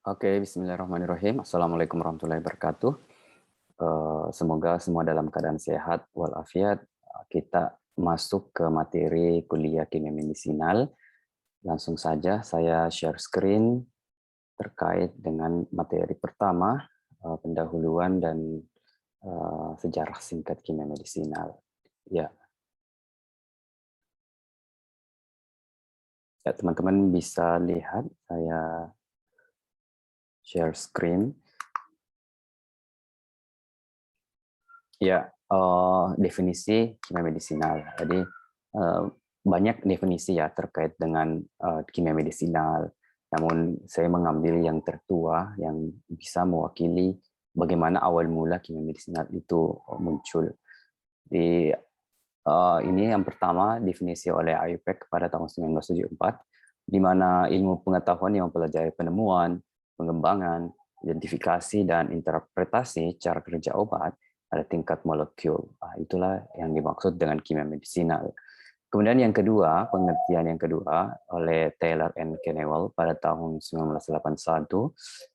Oke, bismillahirrahmanirrahim. Assalamualaikum warahmatullahi wabarakatuh. Semoga semua dalam keadaan sehat walafiat. Kita masuk ke materi kuliah kimia medisinal. Langsung saja saya share screen terkait dengan materi pertama, pendahuluan dan sejarah singkat kimia medisinal. Ya, ya teman-teman bisa lihat saya share screen. Ya, definisi kimia medisinal. Jadi, banyak definisi ya terkait dengan kimia medisinal. Namun saya mengambil yang tertua yang bisa mewakili bagaimana awal mula kimia medisinal itu muncul. Di ini yang pertama definisi oleh IUPAC pada tahun 1974, di mana ilmu pengetahuan yang mempelajari penemuan, pengembangan, identifikasi, dan interpretasi cara kerja obat pada tingkat molekul. Itulah yang dimaksud dengan kimia medisinal. Kemudian yang kedua, pengertian yang kedua oleh Taylor and Kennewell pada tahun 1981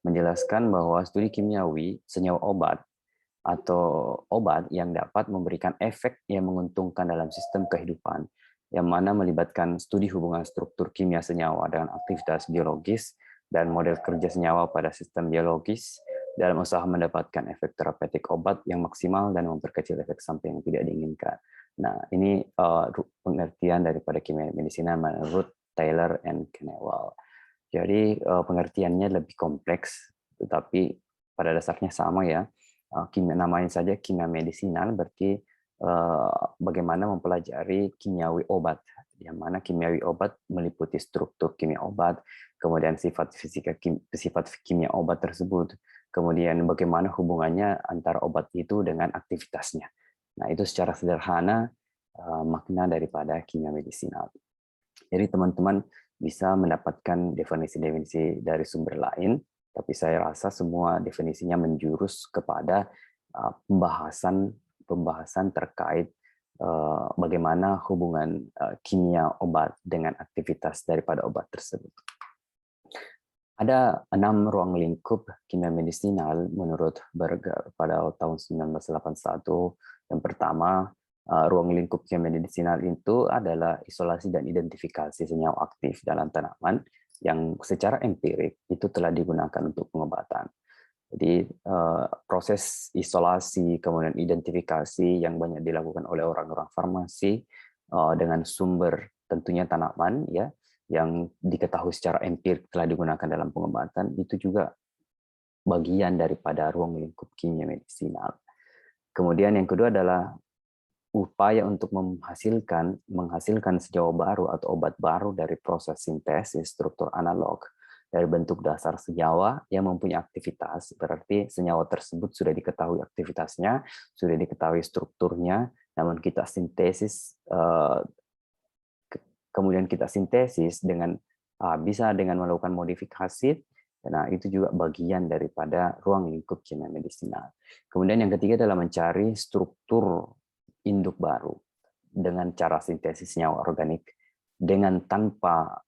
menjelaskan bahwa studi kimiawi senyawa obat atau obat yang dapat memberikan efek yang menguntungkan dalam sistem kehidupan, yang mana melibatkan studi hubungan struktur kimia senyawa dengan aktivitas biologis dan model kerja senyawa pada sistem biologis dalam usaha mendapatkan efek terapeutik obat yang maksimal dan memperkecil efek samping yang tidak diinginkan. Nah, ini pengertian daripada kimia medisina menurut Taylor and Kennewell. Jadi pengertiannya lebih kompleks, tetapi pada dasarnya sama ya. Kimia namanya saja kimia medisinal, berarti bagaimana mempelajari kimiawi obat, yang mana kimiawi obat meliputi struktur kimia obat, kemudian sifat kimia obat tersebut, kemudian bagaimana hubungannya antara obat itu dengan aktivitasnya. Nah, itu secara sederhana makna daripada kimia medisinal. Jadi teman-teman bisa mendapatkan definisi-definisi dari sumber lain, tapi saya rasa semua definisinya menjurus kepada pembahasan terkait bagaimana hubungan kimia obat dengan aktivitas daripada obat tersebut. Ada 6 ruang lingkup kimia medisinal menurut Berger pada tahun 1981. Yang pertama, ruang lingkup kimia medisinal itu adalah isolasi dan identifikasi senyawa aktif dalam tanaman yang secara empirik itu telah digunakan untuk pengobatan. Jadi proses isolasi kemudian identifikasi yang banyak dilakukan oleh orang-orang farmasi dengan sumber tentunya tanaman ya yang diketahui secara empirik telah digunakan dalam pengobatan, itu juga bagian daripada ruang lingkup kimia medisinal. Kemudian yang kedua adalah upaya untuk menghasilkan senyawa baru atau obat baru dari proses sintesis struktur analog dari bentuk dasar senyawa yang mempunyai aktivitas, berarti senyawa tersebut sudah diketahui aktivitasnya, sudah diketahui strukturnya, namun kita sintesis kemudian kita sintesis dengan bisa dengan melakukan modifikasi. Nah, itu juga bagian daripada ruang lingkup kimia medisinal. Kemudian yang ketiga adalah mencari struktur induk baru dengan cara sintesis senyawa organik dengan tanpa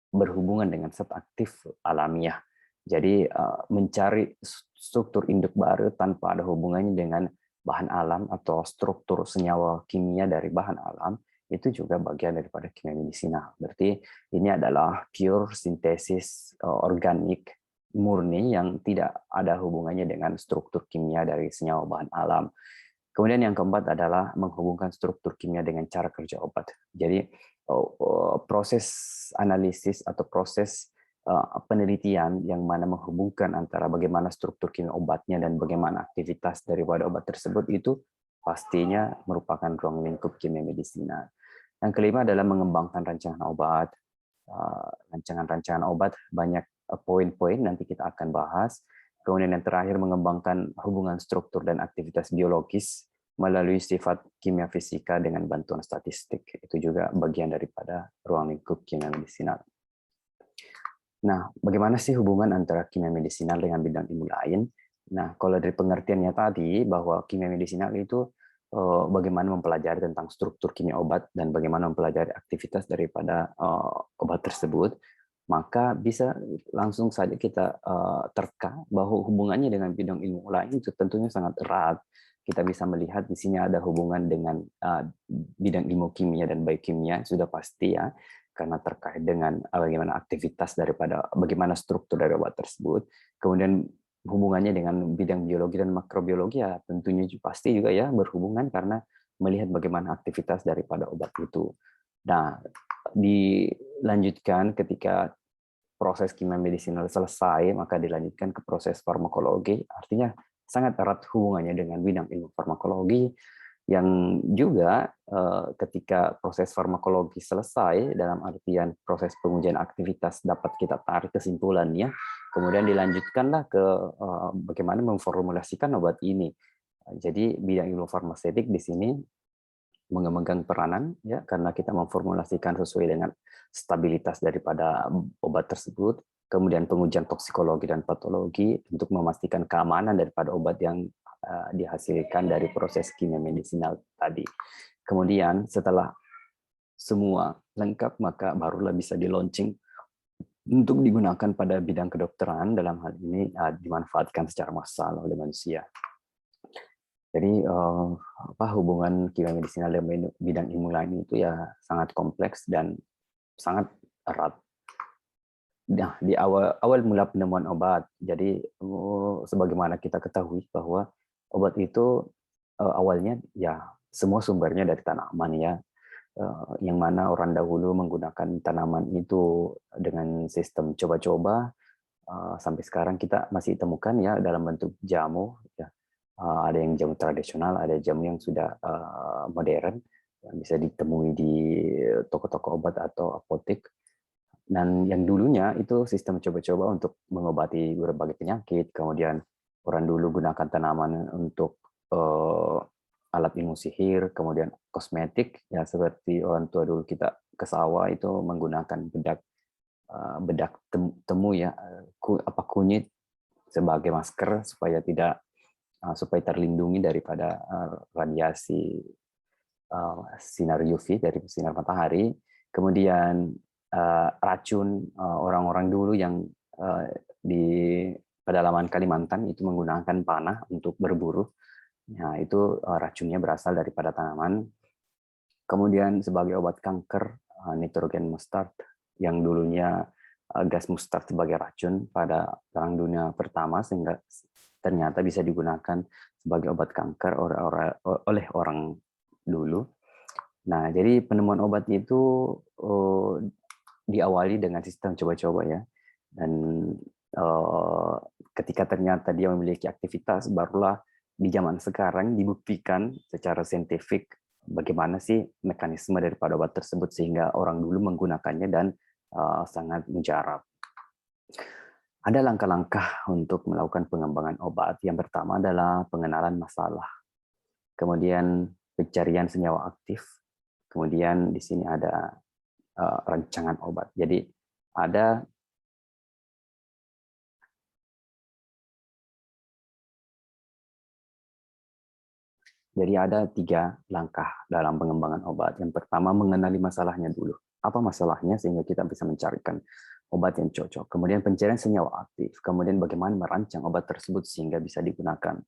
berhubungan dengan zat aktif alamiah. Jadi mencari struktur induk baru tanpa ada hubungannya dengan bahan alam atau struktur senyawa kimia dari bahan alam, itu juga bagian daripada kimia medisinal. Berarti ini adalah pure sintesis organik murni yang tidak ada hubungannya dengan struktur kimia dari senyawa bahan alam. Kemudian yang keempat adalah menghubungkan struktur kimia dengan cara kerja obat. Jadi proses analisis atau proses penelitian yang mana menghubungkan antara bagaimana struktur kimia obatnya dan bagaimana aktivitas daripada obat tersebut itu pastinya merupakan ruang lingkup kimia medisinal. Yang kelima adalah mengembangkan rancangan obat. Rancangan-rancangan obat banyak poin-poin nanti kita akan bahas. Kemudian yang terakhir mengembangkan hubungan struktur dan aktivitas biologis melalui sifat kimia fisika dengan bantuan statistik. Itu juga bagian daripada ruang lingkup kimia medisinal. Nah, bagaimana sih hubungan antara kimia medisinal dengan bidang ilmu lain? Nah, kalau dari pengertiannya tadi bahwa kimia medisinal itu bagaimana mempelajari tentang struktur kimia obat dan bagaimana mempelajari aktivitas daripada obat tersebut. maka bisa langsung saja kita terka bahwa hubungannya dengan bidang ilmu lain itu tentunya sangat erat. Kita bisa melihat di sini ada hubungan dengan bidang ilmu kimia dan biokimia, sudah pasti ya, karena terkait dengan bagaimana aktivitas daripada bagaimana struktur dari obat tersebut. Kemudian hubungannya dengan bidang biologi dan makrobiologi ya tentunya pasti juga ya berhubungan karena melihat bagaimana aktivitas daripada obat itu. Nah, dilanjutkan ketika proses kimia medisinal selesai, maka dilanjutkan ke proses farmakologi, artinya sangat erat hubungannya dengan bidang ilmu farmakologi, yang juga ketika proses farmakologi selesai, dalam artian proses pengujian aktivitas dapat kita tarik kesimpulannya, kemudian dilanjutkanlah ke bagaimana memformulasikan obat ini. Jadi bidang ilmu farmaseutik di sini memegang peranan ya karena kita memformulasikan sesuai dengan stabilitas daripada obat tersebut, kemudian pengujian toksikologi dan patologi untuk memastikan keamanan daripada obat yang dihasilkan dari proses kimia medisinal tadi. Kemudian setelah semua lengkap maka barulah bisa di launching untuk digunakan pada bidang kedokteran, dalam hal ini dimanfaatkan secara massal oleh manusia. Jadi hubungan kimia medisinal dan bidang ilmu lain itu ya sangat kompleks dan sangat erat. Nah, di awal mula penemuan obat, jadi sebagaimana kita ketahui bahwa obat itu awalnya ya semua sumbernya dari tanaman ya, yang mana orang dahulu menggunakan tanaman itu dengan sistem coba-coba, sampai sekarang kita masih temukan ya dalam bentuk jamu ya. Ada yang jamu tradisional, ada jamu yang sudah modern yang bisa ditemui di toko-toko obat atau apotek. Dan yang dulunya itu sistem coba-coba untuk mengobati berbagai penyakit. Kemudian orang dulu gunakan tanaman untuk alat ilmu sihir, kemudian kosmetik ya seperti orang tua dulu kita ke sawah itu menggunakan bedak temu ya, kunyit sebagai masker supaya terlindungi daripada radiasi sinar UV dari sinar matahari. Kemudian racun orang-orang dulu yang di pedalaman Kalimantan itu menggunakan panah untuk berburu. Nah, itu racunnya berasal daripada tanaman. Kemudian sebagai obat kanker, nitrogen mustard yang dulunya gas mustard sebagai racun pada Perang Dunia Pertama, sehingga ternyata bisa digunakan sebagai obat kanker oleh orang dulu. Nah, jadi penemuan obat itu diawali dengan sistem coba-coba ya. Dan ketika ternyata dia memiliki aktivitas, barulah di zaman sekarang dibuktikan secara saintifik bagaimana sih mekanisme daripada obat tersebut sehingga orang dulu menggunakannya dan sangat mujarab. Ada langkah-langkah untuk melakukan pengembangan obat. Yang pertama adalah pengenalan masalah. Kemudian pencarian senyawa aktif. Kemudian di sini ada rancangan obat. Jadi ada tiga langkah dalam pengembangan obat. Yang pertama mengenali masalahnya dulu. Apa masalahnya sehingga kita bisa mencarikan obat yang cocok. Kemudian pencarian senyawa aktif. Kemudian bagaimana merancang obat tersebut sehingga bisa digunakan.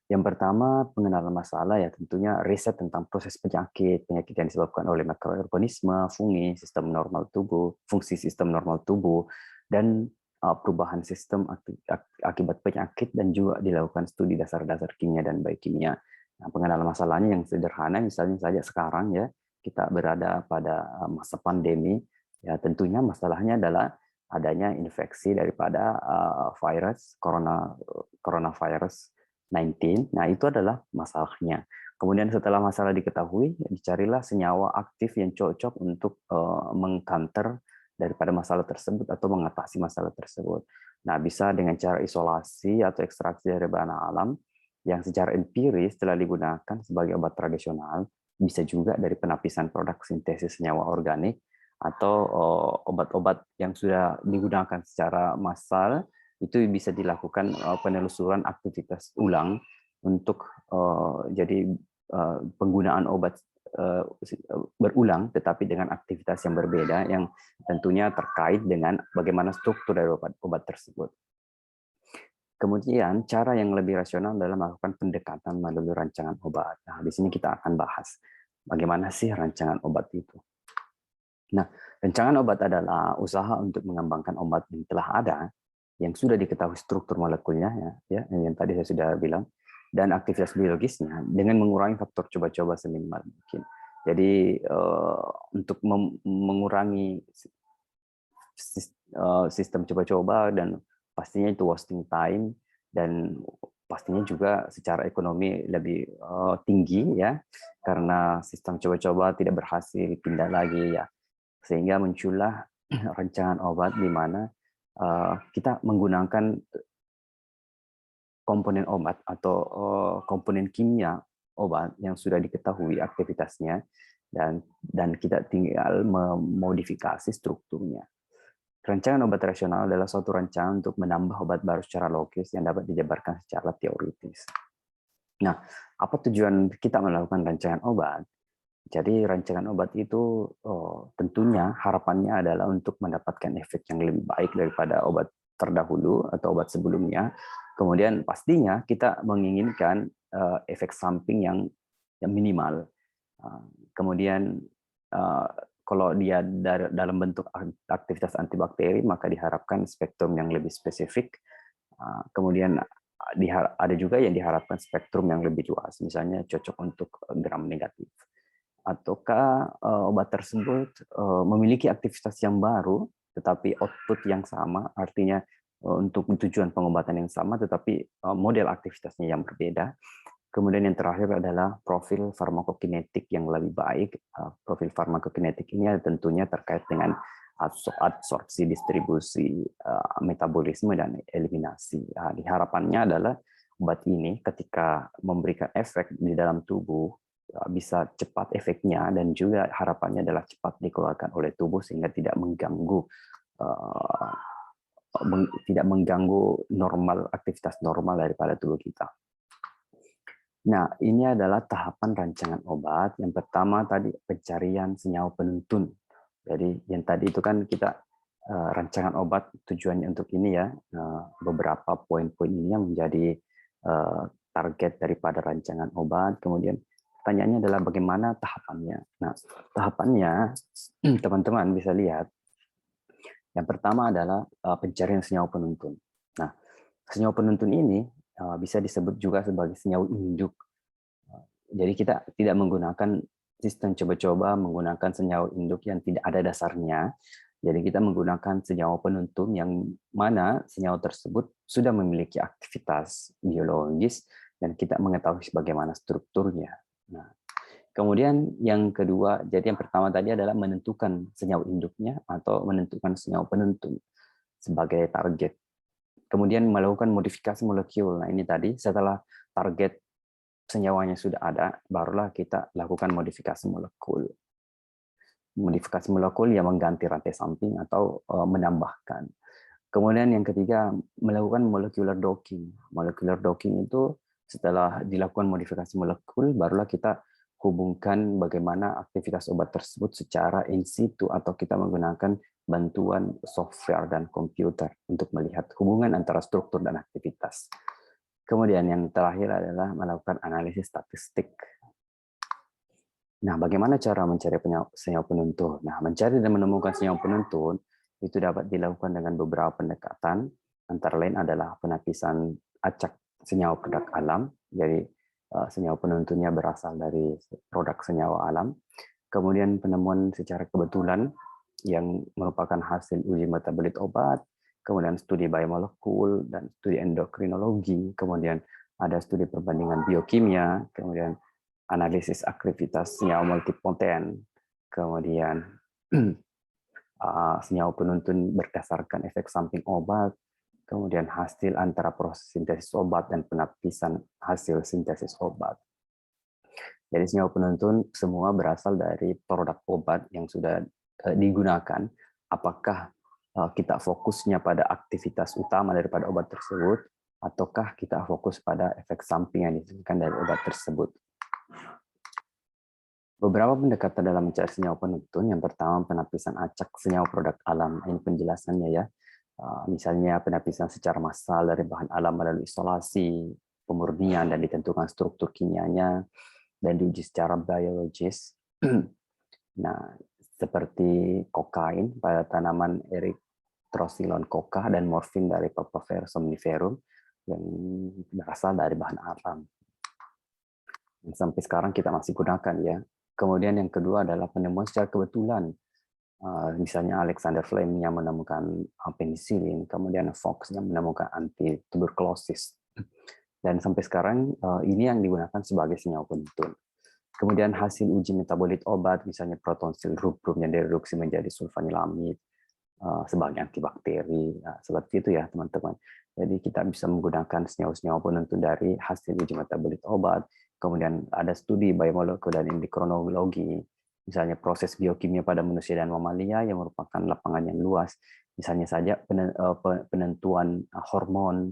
Yang pertama, pengenalan masalah ya tentunya riset tentang proses penyakit yang disebabkan oleh mikroorganisme, fungi, fungsi sistem normal tubuh, dan perubahan sistem akibat penyakit, dan juga dilakukan studi dasar-dasar kimia dan biokimia. Nah, pengenalan masalahnya yang sederhana, misalnya saja sekarang ya kita berada pada masa pandemi, ya tentunya masalahnya adalah adanya infeksi daripada virus coronavirus 19. Nah, itu adalah masalahnya. Kemudian setelah masalah diketahui, dicarilah senyawa aktif yang cocok untuk mengcounter daripada masalah tersebut atau mengatasi masalah tersebut. Nah, bisa dengan cara isolasi atau ekstraksi dari bahan alam yang secara empiris telah digunakan sebagai obat tradisional, bisa juga dari penapisan produk sintesis senyawa organik, atau obat-obat yang sudah digunakan secara massal, itu bisa dilakukan penelusuran aktivitas ulang untuk jadi penggunaan obat berulang, tetapi dengan aktivitas yang berbeda yang tentunya terkait dengan bagaimana struktur dari obat tersebut. Kemudian cara yang lebih rasional adalah melakukan pendekatan melalui rancangan obat. Nah, di sini kita akan bahas bagaimana sih rancangan obat itu. Nah, rancangan obat adalah usaha untuk mengembangkan obat yang telah ada, yang sudah diketahui struktur molekulnya, ya, yang tadi saya sudah bilang, dan aktivitas biologisnya dengan mengurangi faktor coba-coba seminimal mungkin. Jadi untuk mengurangi sistem coba-coba dan pastinya itu wasting time dan pastinya juga secara ekonomi lebih tinggi ya karena sistem coba-coba tidak berhasil pindah lagi ya sehingga muncullah rancangan obat di mana kita menggunakan komponen obat atau komponen kimia obat yang sudah diketahui aktivitasnya dan kita tinggal memodifikasi strukturnya. Rancangan obat rasional adalah suatu rancangan untuk menambah obat baru secara logis yang dapat dijabarkan secara teoritis. Nah, apa tujuan kita melakukan rancangan obat? Jadi rancangan obat itu tentunya harapannya adalah untuk mendapatkan efek yang lebih baik daripada obat terdahulu atau obat sebelumnya. Kemudian pastinya kita menginginkan efek samping yang minimal. Kemudian kalau dia dalam bentuk aktivitas antibakteri, maka diharapkan spektrum yang lebih spesifik. Kemudian ada juga yang diharapkan spektrum yang lebih luas, misalnya cocok untuk gram negatif. Ataukah obat tersebut memiliki aktivitas yang baru, tetapi output yang sama, artinya untuk tujuan pengobatan yang sama, tetapi model aktivitasnya yang berbeda. Kemudian yang terakhir adalah profil farmakokinetik yang lebih baik. Profil farmakokinetik ini tentunya terkait dengan absorpsi, distribusi, metabolisme, dan eliminasi. Harapannya adalah obat ini ketika memberikan efek di dalam tubuh, bisa cepat efeknya, dan juga harapannya adalah cepat dikeluarkan oleh tubuh sehingga tidak mengganggu aktivitas normal daripada tubuh kita. Nah, ini adalah tahapan rancangan obat. Yang pertama tadi pencarian senyawa penuntun. Jadi yang tadi itu kan kita rancangan obat tujuannya untuk ini ya, beberapa poin-poin ini yang menjadi target daripada rancangan obat. Kemudian pertanyaannya adalah bagaimana tahapannya. Nah, tahapannya teman-teman bisa lihat. Yang pertama adalah pencarian senyawa penuntun. Nah, senyawa penuntun ini bisa disebut juga sebagai senyawa induk. Jadi kita tidak menggunakan sistem coba-coba menggunakan senyawa induk yang tidak ada dasarnya. Jadi kita menggunakan senyawa penuntun yang mana senyawa tersebut sudah memiliki aktivitas biologis dan kita mengetahui bagaimana strukturnya. Nah, kemudian yang kedua, jadi yang pertama tadi adalah menentukan senyawa induknya atau menentukan senyawa penuntun sebagai target. Kemudian melakukan modifikasi molekul. Nah, ini tadi setelah target senyawanya sudah ada, barulah kita lakukan modifikasi molekul. Modifikasi molekul yang mengganti rantai samping atau menambahkan. Kemudian yang ketiga, melakukan molecular docking. Molecular docking itu setelah dilakukan modifikasi molekul, barulah kita hubungkan bagaimana aktivitas obat tersebut secara in situ atau kita menggunakan bantuan software dan komputer untuk melihat hubungan antara struktur dan aktivitas. Kemudian yang terakhir adalah melakukan analisis statistik. Nah, bagaimana cara mencari senyawa penuntun? Nah, mencari dan menemukan senyawa penuntun itu dapat dilakukan dengan beberapa pendekatan. Antara lain adalah penapisan acak senyawa produk alam. Jadi senyawa penuntunnya berasal dari produk senyawa alam. Kemudian penemuan secara kebetulan yang merupakan hasil uji metabolit obat, kemudian studi biomolekul dan studi endokrinologi, kemudian ada studi perbandingan biokimia, kemudian analisis aktivitas senyawa multipoten, kemudian senyawa penuntun berdasarkan efek samping obat, kemudian hasil antara proses sintesis obat dan penapisan hasil sintesis obat. Jadi senyawa penuntun semua berasal dari produk obat yang sudah digunakan. Apakah kita fokusnya pada aktivitas utama daripada obat tersebut, ataukah kita fokus pada efek samping yang dihasilkan dari obat tersebut. Beberapa pendekatan dalam mencari senyawa penuntun. Yang pertama, penapisan acak senyawa produk alam. Ini penjelasannya ya. Misalnya penapisan secara massal dari bahan alam melalui isolasi, pemurnian, dan ditentukan struktur kimianya, dan diuji secara biologis. Nah, seperti kokain pada tanaman Erythrocylon coca dan morfin dari Papaver somniferum yang berasal dari bahan alam. Yang sampai sekarang kita masih gunakan ya. Kemudian yang kedua adalah penemuan secara kebetulan. Misalnya Alexander Fleming yang menemukan penicillin, kemudian Fox yang menemukan anti tuberkulosis. Dan sampai sekarang ini yang digunakan sebagai senyawa penuntun. Kemudian hasil uji metabolit obat, misalnya protonsil rubrum yang direduksi menjadi sulfanilamid sebagai antibakteri. Nah, seperti itu ya teman-teman. Jadi kita bisa menggunakan senyawa-senyawa penuntun dari hasil uji metabolit obat. Kemudian ada studi biomolekuler dan endokrinologi, misalnya proses biokimia pada manusia dan mamalia yang merupakan lapangan yang luas. Misalnya saja penentuan hormon,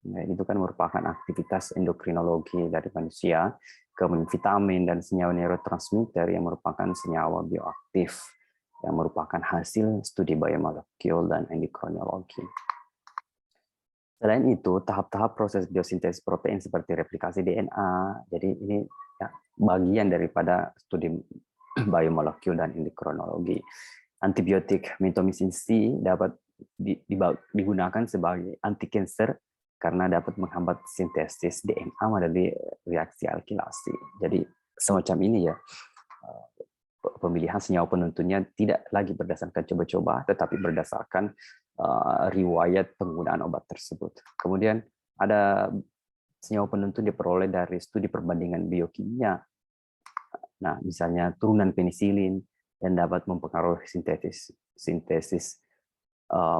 nah, itu kan merupakan aktivitas endokrinologi dari manusia. Kemudian vitamin dan senyawa neurotransmitter yang merupakan senyawa bioaktif yang merupakan hasil studi biomolekul dan endokrinologi. Selain itu, tahap-tahap proses biosintesis protein seperti replikasi DNA, jadi ini ya, bagian daripada studi biomolekul dan endokrinologi. Antibiotik mitomycin C dapat digunakan sebagai anti kanker karena dapat menghambat sintesis DNA melalui reaksi alkilasi. Jadi semacam ini ya, pemilihan senyawa penuntunnya tidak lagi berdasarkan coba-coba, tetapi berdasarkan riwayat penggunaan obat tersebut. Kemudian ada senyawa penuntun diperoleh dari studi perbandingan biokimia. Nah, misalnya turunan penisilin yang dapat mempengaruhi sintesis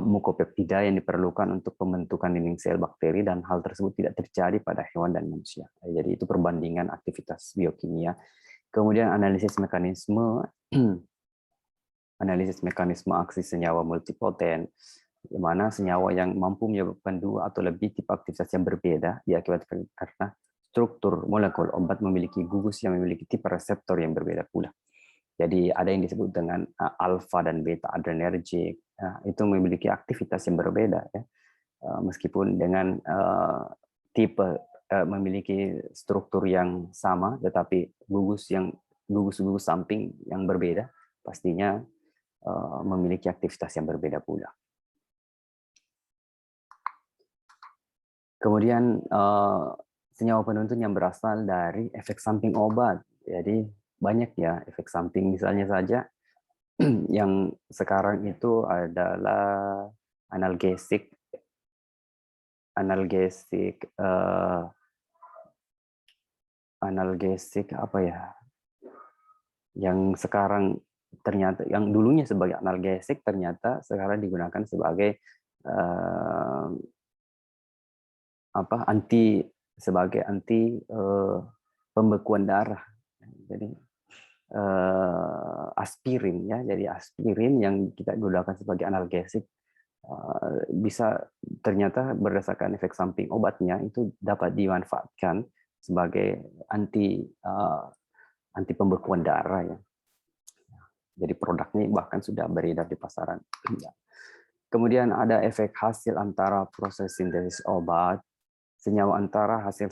mukopeptida yang diperlukan untuk pembentukan dinding sel bakteri, dan hal tersebut tidak terjadi pada hewan dan manusia. Jadi itu perbandingan aktivitas biokimia. Kemudian analisis mekanisme aksi senyawa multipoten, di mana senyawa yang mampu menyebabkan dua atau lebih tipe aktivitas yang berbeda diakibatkan karena struktur molekul obat memiliki gugus yang memiliki tipe reseptor yang berbeda pula. Jadi ada yang disebut dengan alfa dan beta adrenergic, itu memiliki aktivitas yang berbeda ya, meskipun dengan tipe memiliki struktur yang sama, tetapi gugus samping yang berbeda pastinya memiliki aktivitas yang berbeda pula. Kemudian senyawa penuntun yang berasal dari efek samping obat. Jadi banyak ya efek samping, misalnya saja yang sekarang itu adalah analgesik apa ya, yang sekarang ternyata yang dulunya sebagai analgesik ternyata sekarang digunakan sebagai anti pembekuan darah. Jadi aspirin ya, jadi aspirin yang kita gunakan sebagai analgesik bisa ternyata berdasarkan efek samping obatnya itu dapat dimanfaatkan sebagai anti pembekuan darah ya. Jadi produknya bahkan sudah beredar di pasaran. Kemudian ada efek hasil antara proses sintesis obat, senyawa antara hasil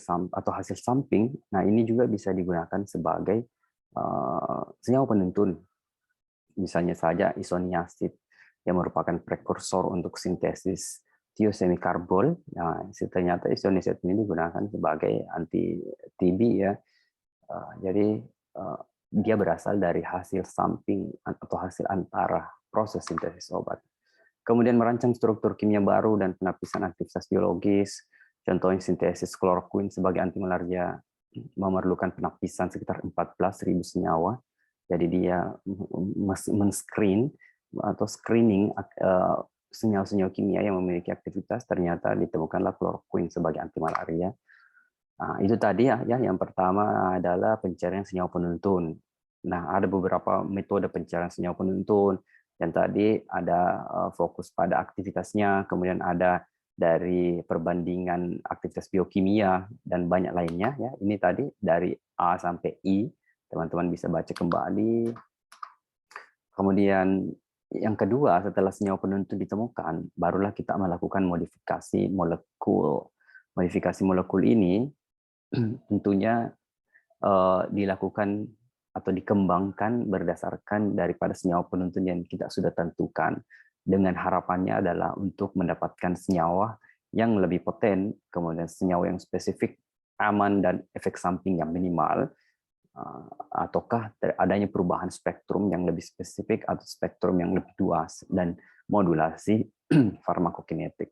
samping. Nah, ini juga bisa digunakan sebagai senyawa penuntun. Misalnya saja isoniazid yang merupakan prekursor untuk sintesis tiosemikarbol. Nah, ternyata isoniazid ini digunakan sebagai anti TB ya. Jadi dia berasal dari hasil samping atau hasil antara proses sintesis obat. Kemudian merancang struktur kimia baru dan penapisan aktivitas biologis. Contohnya sintesis kloroquine sebagai anti malaria memerlukan penapisan sekitar 14.000 senyawa. Jadi dia men-screen atau screening senyawa-senyawa kimia yang memiliki aktivitas, ternyata ditemukanlah kloroquine sebagai anti malaria. Nah, itu tadi ya, yang pertama adalah pencarian senyawa penuntun. Nah, ada beberapa metode pencarian senyawa penuntun. Yang tadi ada fokus pada aktivitasnya, kemudian ada dari perbandingan aktivitas biokimia dan banyak lainnya ya. Ini tadi dari A sampai I. Teman-teman bisa baca kembali. Kemudian yang kedua, setelah senyawa penuntun ditemukan, barulah kita melakukan modifikasi molekul. Modifikasi molekul ini tentunya dilakukan atau dikembangkan berdasarkan daripada senyawa penuntun yang kita sudah tentukan. Dengan harapannya adalah untuk mendapatkan senyawa yang lebih poten, kemudian senyawa yang spesifik, aman, dan efek samping yang minimal, ataukah adanya perubahan spektrum yang lebih spesifik atau spektrum yang lebih luas dan modulasi farmakokinetik.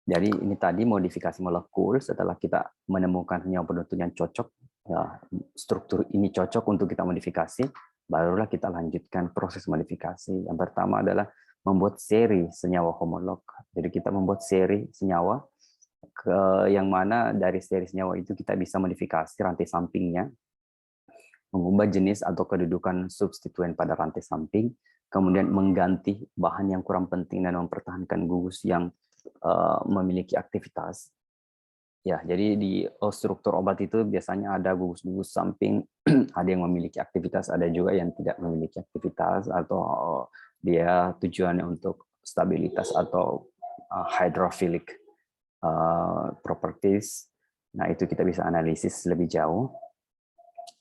Jadi ini tadi modifikasi molekul setelah kita menemukan senyawa penuntun yang cocok, ya, struktur ini cocok untuk kita modifikasi, barulah kita lanjutkan proses modifikasi. Yang pertama adalah membuat seri senyawa homolog. Jadi kita membuat seri senyawa yang mana dari seri senyawa itu kita bisa modifikasi rantai sampingnya, mengubah jenis atau kedudukan substituen pada rantai samping, kemudian mengganti bahan yang kurang penting dan mempertahankan gugus yang memiliki aktivitas. Ya, jadi di struktur obat itu biasanya ada gugus-gugus samping, ada yang memiliki aktivitas, ada juga yang tidak memiliki aktivitas, atau dia tujuannya untuk stabilitas atau hydrophilic properties. Nah, itu kita bisa analisis lebih jauh.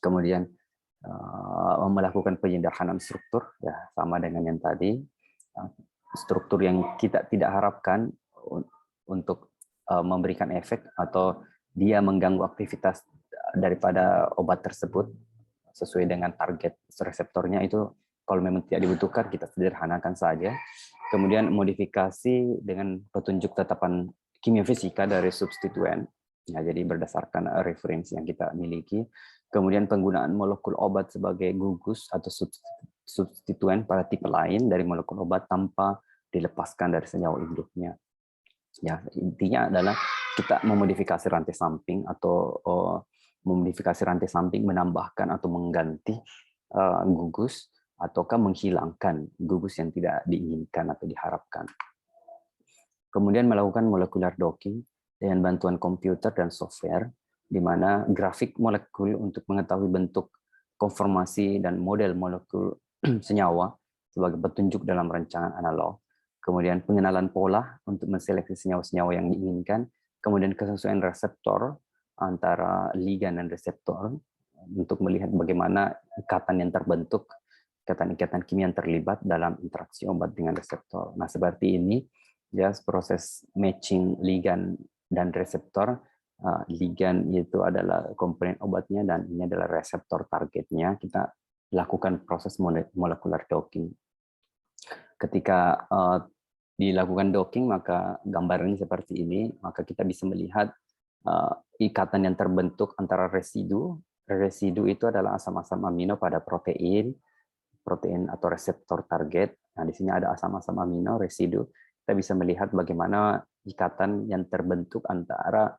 Kemudian melakukan penyederhanaan struktur, ya sama dengan yang tadi, struktur yang kita tidak harapkan untuk memberikan efek atau dia mengganggu aktivitas daripada obat tersebut sesuai dengan target reseptornya, itu kalau memang tidak dibutuhkan kita sederhanakan saja. Kemudian modifikasi dengan petunjuk tetapan kimia fisika dari substituen, ya, jadi berdasarkan referensi yang kita miliki. Kemudian penggunaan molekul obat sebagai gugus atau substituen pada tipe lain dari molekul obat tanpa dilepaskan dari senyawa induknya. Ya, intinya adalah kita memodifikasi rantai samping atau memodifikasi rantai samping, menambahkan atau mengganti gugus ataukah menghilangkan gugus yang tidak diinginkan atau diharapkan. Kemudian melakukan molecular docking dengan bantuan komputer dan software, di mana grafik molekul untuk mengetahui bentuk, konformasi, dan model molekul senyawa sebagai petunjuk dalam rancangan analog. Kemudian pengenalan pola untuk menseleksi senyawa-senyawa yang diinginkan, kemudian kesesuaian reseptor antara ligan dan reseptor untuk melihat bagaimana ikatan yang terbentuk, ikatan-ikatan kimia yang terlibat dalam interaksi obat dengan reseptor. Nah, seperti ini ya proses matching ligan dan reseptor. Ligan itu adalah komponen obatnya dan ini adalah reseptor targetnya. Kita lakukan proses molecular docking. Ketika dilakukan docking, maka gambarnya seperti ini, maka kita bisa melihat ikatan yang terbentuk antara residu. Residu itu adalah asam-asam amino pada protein atau reseptor target. Nah, di sini ada asam-asam amino residu. Kita bisa melihat bagaimana ikatan yang terbentuk antara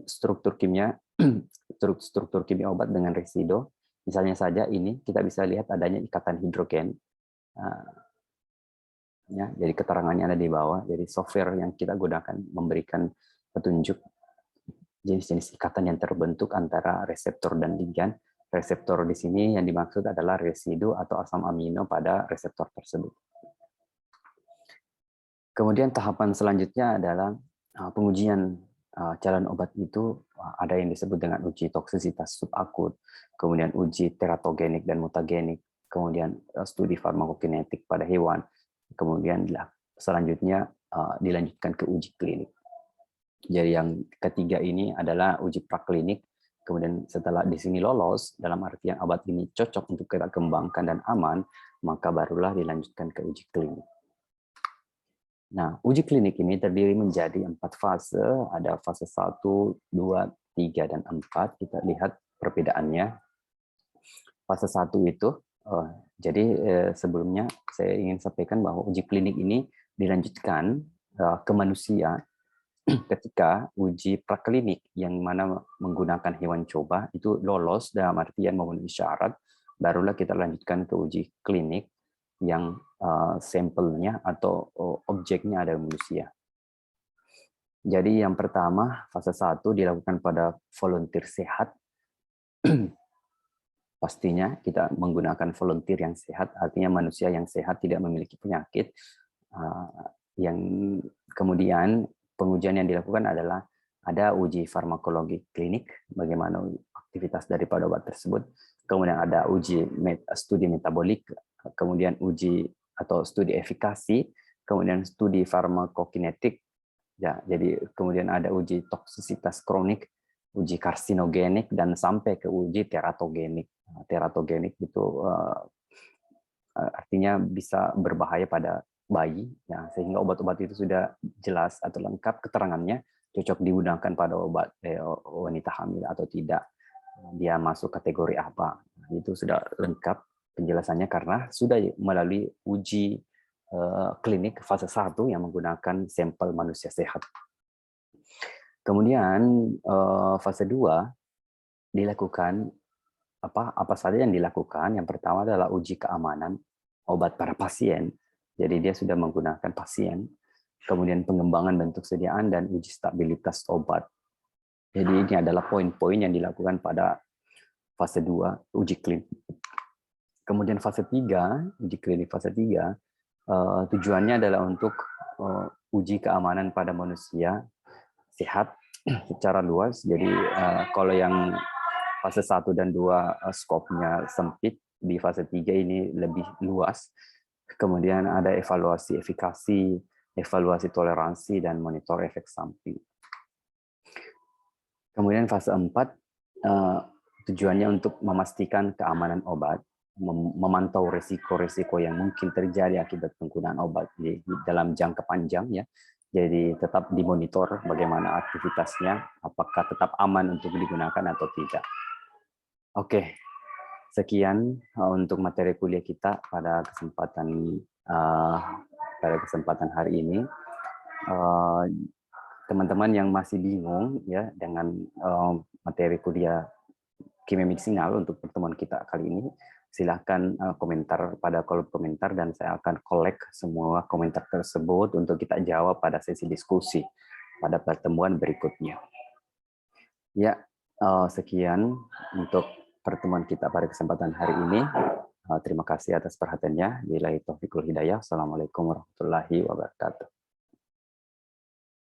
struktur kimia obat dengan residu. Misalnya saja ini kita bisa lihat adanya ikatan hidrogen. Ya, jadi keterangannya ada di bawah. Jadi software yang kita gunakan memberikan petunjuk jenis-jenis ikatan yang terbentuk antara reseptor dan ligan. Reseptor di sini yang dimaksud adalah residu atau asam amino pada reseptor tersebut. Kemudian tahapan selanjutnya adalah pengujian calon obat itu. Ada yang disebut dengan uji toksisitas subakut, kemudian uji teratogenik dan mutagenik, kemudian studi farmakokinetik pada hewan, kemudian selanjutnya dilanjutkan ke uji klinik. Jadi yang ketiga ini adalah uji praklinik. Kemudian setelah di sini lolos, dalam artian obat ini cocok untuk kita kembangkan dan aman, maka barulah dilanjutkan ke uji klinik. Nah, uji klinik ini terdiri menjadi 4 fase, ada fase 1, 2, 3, dan 4. Kita lihat perbedaannya. Fase 1 itu, jadi sebelumnya saya ingin sampaikan bahwa uji klinik ini dilanjutkan ke manusia ketika uji praklinik yang mana menggunakan hewan coba itu lolos dalam artian memenuhi syarat, barulah kita lanjutkan ke uji klinik yang sampelnya atau objeknya ada manusia. Jadi yang pertama, fase 1 dilakukan pada volunteer sehat. Pastinya kita menggunakan volunteer yang sehat, artinya manusia yang sehat tidak memiliki penyakit. Yang kemudian pengujian yang dilakukan adalah ada uji farmakologi klinik, bagaimana aktivitas daripada obat tersebut. Kemudian ada uji studi metabolik, kemudian uji atau studi efikasi, kemudian studi farmakokinetik. Ya, jadi kemudian ada uji toksisitas kronik, uji karsinogenik, dan sampai ke uji teratogenik. Teratogenik itu artinya bisa berbahaya pada bayi, ya, sehingga obat-obat itu sudah jelas atau lengkap keterangannya, cocok digunakan pada wanita hamil atau tidak, dia masuk kategori apa. Itu sudah lengkap penjelasannya karena sudah melalui uji klinik fase 1 yang menggunakan sampel manusia sehat. Kemudian fase 2 dilakukan apa saja yang dilakukan. Yang pertama adalah uji keamanan obat para pasien. Jadi dia sudah menggunakan pasien. Kemudian pengembangan bentuk sediaan dan uji stabilitas obat. Jadi ini adalah poin-poin yang dilakukan pada fase 2 uji klinik. Kemudian fase 3, uji klinik fase 3, tujuannya adalah untuk uji keamanan pada manusia sehat secara luas. Jadi kalau yang fase 1 dan 2 skopnya sempit, di fase 3 ini lebih luas. Kemudian ada evaluasi efikasi, evaluasi toleransi, dan monitor efek samping. Kemudian fase 4 tujuannya untuk memastikan keamanan obat, memantau risiko-risiko yang mungkin terjadi akibat penggunaan obat di dalam jangka panjang, ya. Jadi tetap dimonitor bagaimana aktivitasnya, apakah tetap aman untuk digunakan atau tidak. Oke, sekian untuk materi kuliah kita pada kesempatan hari ini. Teman-teman yang masih bingung ya dengan materi kuliah kimia medisinal untuk pertemuan kita kali ini, silahkan komentar pada kolom komentar dan saya akan collect semua komentar tersebut untuk kita jawab pada sesi diskusi pada pertemuan berikutnya. Ya, sekian untuk pertemuan kita pada kesempatan hari ini. Terima kasih atas perhatiannya. Billahi taufiq wal hidayah. Assalamualaikum warahmatullahi wabarakatuh.